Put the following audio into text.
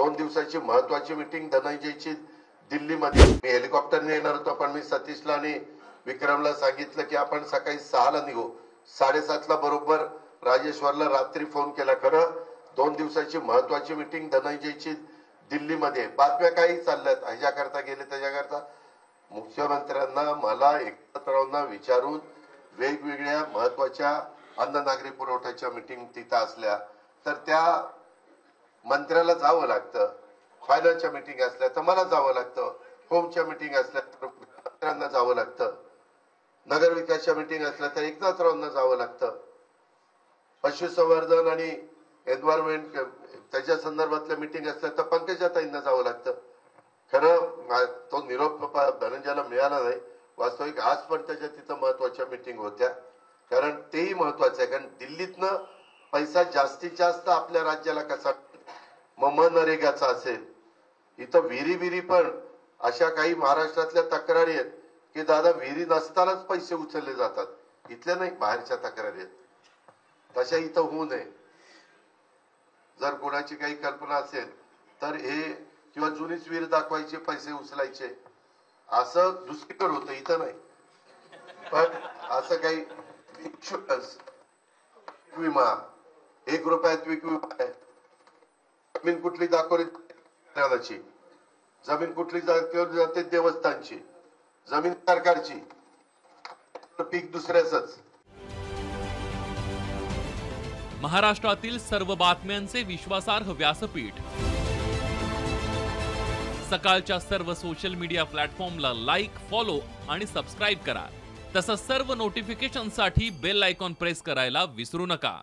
2 दिवसाची महत्वाची मीटिंग धनंजयची दिल्लीमध्ये. मी हेलिकॉप्टरने येणार होतो, पण मी सतीशला आणि विक्रमला सांगितलं की आपण सकाळी 6ला निघू. 7:30ला बरोबर राजेश्वरला रात्री फोन केला. खरं 2 दिवसाची महत्वाची मीटिंग धनंजयची दिल्लीमध्ये. बातम्या काही चालल्यात, ह्याच्याकरता गेले त्याच्याकरता. मुख्यमंत्र्यांना मला एकत्र विचारून वेगवेगळ्या महत्वाच्या अन्न नागरी पुरवठ्याच्या मीटिंग तिथं असल्या तर त्या मंत्र्याला जावं लागतं. फायनान्सच्या मीटिंग असल्या तर मला जावं लागतं. होमच्या मीटिंग असल्या तर मंत्र्यांना जावं लागतं. नगर विकासच्या मीटिंग असल्या तर एकनाथरावांना जावं लागतं. पशुसंवर्धन आणि एन्व्हायरमेंट त्याच्या संदर्भातल्या मीटिंग असल्या तर पंकजाताईंना जावं लागतं. खरं तो निरोप धनंजयला मिळाला नाही. वास्तविक आज पण त्याच्या तिथं महत्वाच्या मीटिंग होत्या, कारण तेही महत्वाचं आहे. कारण दिल्लीतनं पैसा जास्तीत जास्त आपल्या राज्याला कसा मनरेगाचा असेल. इथं विहिरी पण अशा काही महाराष्ट्रातल्या तक्रारी आहेत की दादा विहिरी नसतानाच पैसे उचलले जातात. इथल्या नाही, बाहेरच्या तक्रारी आहेत. तशा इथं होऊ नये. जर कोणाची काही कल्पना असेल तर हे किंवा जुनीच विहीर दाखवायचे, पैसे उचलायचे, असं दुसरीकडे होतं, इथं नाही. पण असं काही इन्शुरन्स विमा 1 रुपयात विमा आहे. जमीन कुठली दाखवली रानाची, जमीन कुठली दाखवली जाते देवस्थानची, जमीन सरकारची, पीक दुसऱ्याच. महाराष्ट्रातील सर्व बातम्यांचे विश्वासार्ह व्यासपीठ. सकाळच्या सर्व सोशल मीडिया प्लॅटफॉर्मला लाईक, फॉलो आणि सबस्क्राईब करा. तसंच सर्व नोटिफिकेशनसाठी बेल आयकॉन प्रेस करायला विसरू नका.